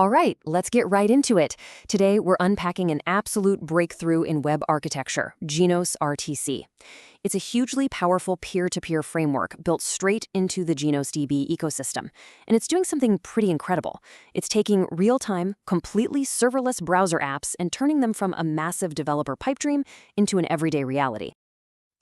All right, let's get right into it. Today, we're unpacking an absolute breakthrough in web architecture, GenosRTC. It's a hugely powerful peer-to-peer framework built straight into the GenosDB ecosystem, and it's doing something pretty incredible. It's taking real-time, completely serverless browser apps and turning them from a massive developer pipe dream into an everyday reality.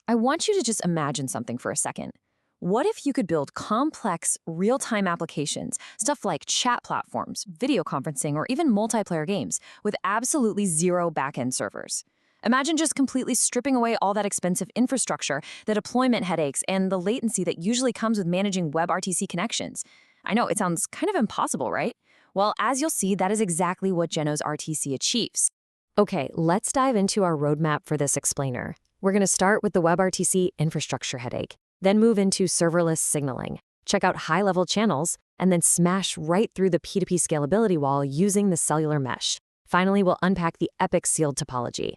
I want you to just imagine something for a second. What if you could build complex, real-time applications, stuff like chat platforms, video conferencing, or even multiplayer games, with absolutely zero back-end servers? Imagine just completely stripping away all that expensive infrastructure, the deployment headaches, and the latency that usually comes with managing WebRTC connections. I know, it sounds kind of impossible, right? Well, as you'll see, that is exactly what GenosRTC achieves. Okay, let's dive into our roadmap for this explainer. We're going to start with the WebRTC infrastructure headache, then move into serverless signaling, check out high-level channels, and then smash right through the P2P scalability wall using the Cellular Mesh. Finally, we'll unpack the epic sealed topology.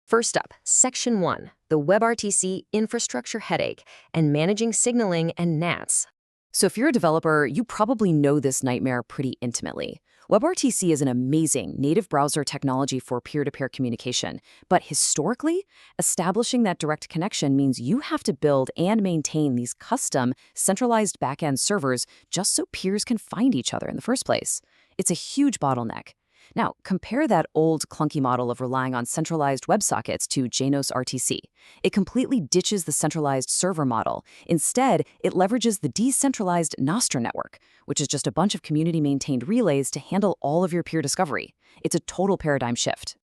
First up, Section 1, the WebRTC infrastructure headache and managing signaling and NATs. So if you're a developer, you probably know this nightmare pretty intimately. WebRTC is an amazing native browser technology for peer-to-peer communication, but historically, establishing that direct connection means you have to build and maintain these custom, centralized backend servers just so peers can find each other in the first place. It's a huge bottleneck. Now, compare that old clunky model of relying on centralized WebSockets to GenosRTC. It completely ditches the centralized server model. Instead, it leverages the decentralized Nostr network, which is just a bunch of community-maintained relays to handle all of your peer discovery. It's a total paradigm shift.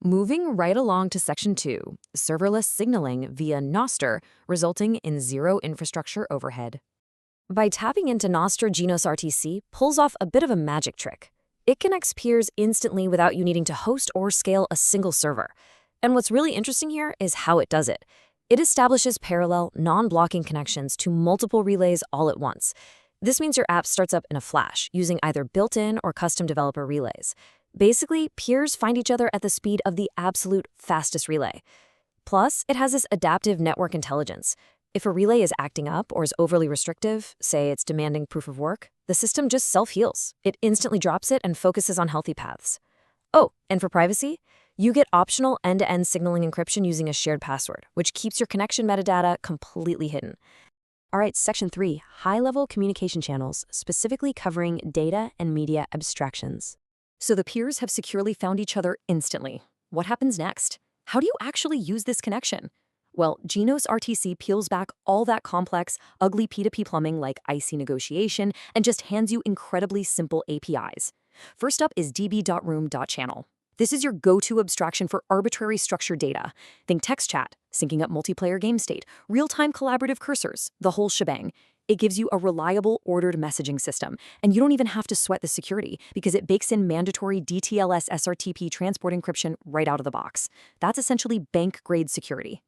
Moving right along to Section 2, serverless signaling via Nostr, resulting in zero infrastructure overhead. By tapping into Nostr, GenosRTC pulls off a bit of a magic trick. It connects peers instantly without you needing to host or scale a single server. And what's really interesting here is how it does it. It establishes parallel, non-blocking connections to multiple relays all at once. This means your app starts up in a flash, using either built-in or custom developer relays. Basically, peers find each other at the speed of the absolute fastest relay. Plus, it has this adaptive network intelligence. If a relay is acting up or is overly restrictive, say it's demanding proof of work, the system just self-heals. It instantly drops it and focuses on healthy paths. Oh, and for privacy, you get optional end-to-end signaling encryption using a shared password, which keeps your connection metadata completely hidden. All right, Section 3, high-level communication channels, specifically covering data and media abstractions. So the peers have securely found each other instantly. What happens next? How do you actually use this connection? Well, GenosRTC peels back all that complex, ugly P2P plumbing like icy negotiation and just hands you incredibly simple APIs. First up is db.room.channel. This is your go-to abstraction for arbitrary structured data. Think text chat, syncing up multiplayer game state, real-time collaborative cursors, the whole shebang. It gives you a reliable, ordered messaging system, and you don't even have to sweat the security because it bakes in mandatory DTLS SRTP transport encryption right out of the box. That's essentially bank-grade security.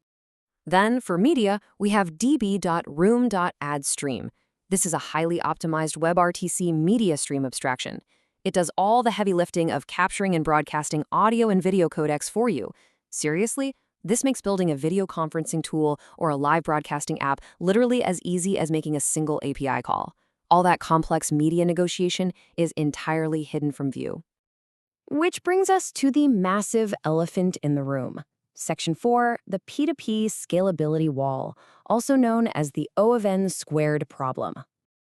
Then, for media, we have db.room.addStream. This is a highly optimized WebRTC media stream abstraction. It does all the heavy lifting of capturing and broadcasting audio and video codecs for you. Seriously, this makes building a video conferencing tool or a live broadcasting app literally as easy as making a single API call. All that complex media negotiation is entirely hidden from view. Which brings us to the massive elephant in the room. Section 4, the P2P scalability wall, also known as the O of N squared problem.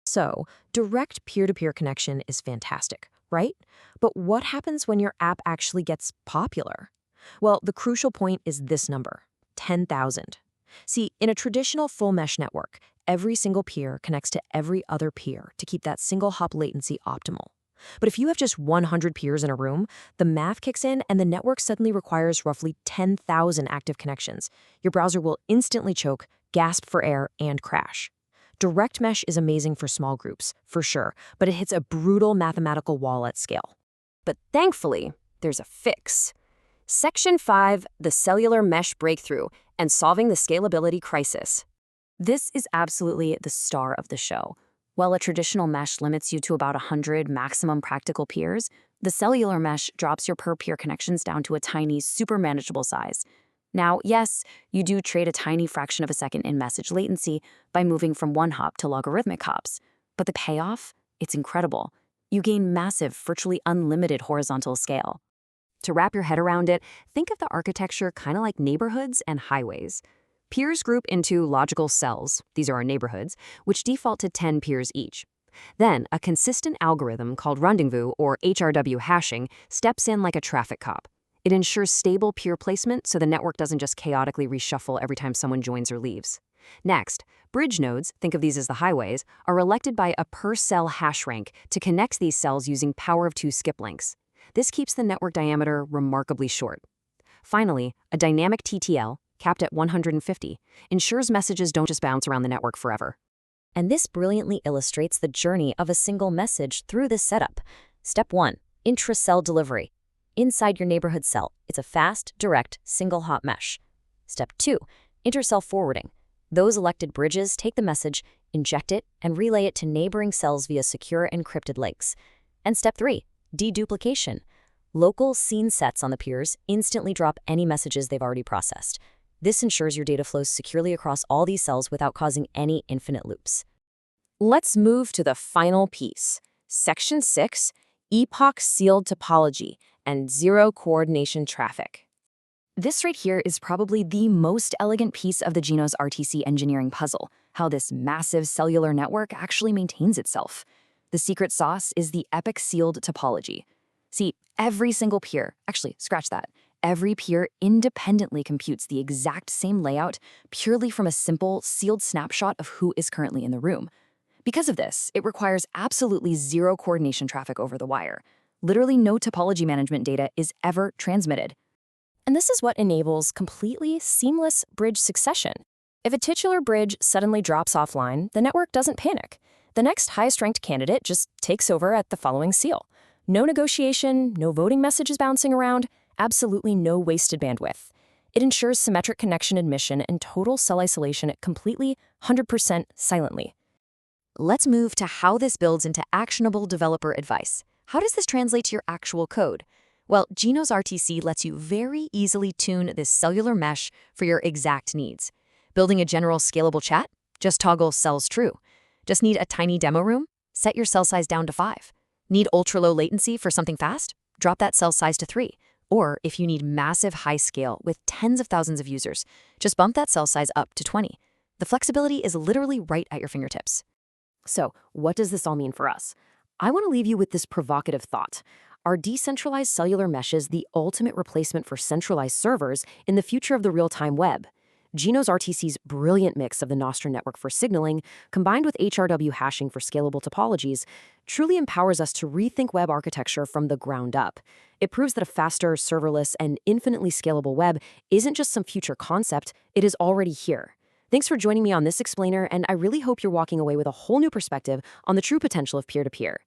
So, direct peer-to-peer connection is fantastic, right? But what happens when your app actually gets popular? Well, the crucial point is this number, 10,000. See, in a traditional full mesh network, every single peer connects to every other peer to keep that single hop latency optimal. But if you have just 100 peers in a room, the math kicks in and the network suddenly requires roughly 10,000 active connections. Your browser will instantly choke, gasp for air, and crash. Direct mesh is amazing for small groups, for sure, but it hits a brutal mathematical wall at scale. But thankfully, there's a fix. Section 5, the Cellular Mesh breakthrough and solving the scalability crisis. This is absolutely the star of the show. While a traditional mesh limits you to about 100 maximum practical peers, the cellular mesh drops your per-peer connections down to a tiny, super manageable size. Now, yes, you do trade a tiny fraction of a second in message latency by moving from one hop to logarithmic hops, but the payoff, it's incredible. You gain massive, virtually unlimited horizontal scale. To wrap your head around it, think of the architecture kind of like neighborhoods and highways. Peers group into logical cells, these are our neighborhoods, which default to 10 peers each. Then, a consistent algorithm called rendezvous or HRW hashing steps in like a traffic cop. It ensures stable peer placement so the network doesn't just chaotically reshuffle every time someone joins or leaves. Next, bridge nodes, think of these as the highways, are elected by a per-cell hash rank to connect these cells using power of 2 skip links. This keeps the network diameter remarkably short. Finally, a dynamic TTL, capped at 150, ensures messages don't just bounce around the network forever. And this brilliantly illustrates the journey of a single message through this setup. Step 1. Intra-cell delivery. Inside your neighborhood cell, it's a fast, direct, single-hop mesh. Step 2. Inter-cell forwarding. Those elected bridges take the message, inject it, and relay it to neighboring cells via secure encrypted links. And Step 3. Deduplication. Local scene sets on the peers instantly drop any messages they've already processed. This ensures your data flows securely across all these cells without causing any infinite loops. Let's move to the final piece. Section 6, epoch-sealed topology and zero coordination traffic. This right here is probably the most elegant piece of the GenosRTC engineering puzzle, how this massive cellular network actually maintains itself. The secret sauce is the epoch-sealed topology. See, every single peer, actually, scratch that, every peer independently computes the exact same layout purely from a simple, sealed snapshot of who is currently in the room. Because of this, it requires absolutely zero coordination traffic over the wire. Literally no topology management data is ever transmitted. And this is what enables completely seamless bridge succession. If a titular bridge suddenly drops offline, the network doesn't panic. The next highest-ranked candidate just takes over at the following seal. No negotiation, no voting messages bouncing around, absolutely no wasted bandwidth. It ensures symmetric connection admission and total cell isolation completely, 100% silently. Let's move to how this builds into actionable developer advice. How does this translate to your actual code? Well, GenosRTC lets you very easily tune this cellular mesh for your exact needs. Building a general scalable chat? Just toggle cells true. Just need a tiny demo room? Set your cell size down to 5. Need ultra-low latency for something fast? Drop that cell size to 3. Or if you need massive high scale with tens of thousands of users, just bump that cell size up to 20. The flexibility is literally right at your fingertips. So, what does this all mean for us? I want to leave you with this provocative thought. Are decentralized cellular meshes the ultimate replacement for centralized servers in the future of the real-time web? GenosRTC's brilliant mix of the Nostra network for signaling, combined with HRW hashing for scalable topologies, truly empowers us to rethink web architecture from the ground up. It proves that a faster, serverless, and infinitely scalable web isn't just some future concept, it is already here. Thanks for joining me on this explainer, and I really hope you're walking away with a whole new perspective on the true potential of peer-to-peer.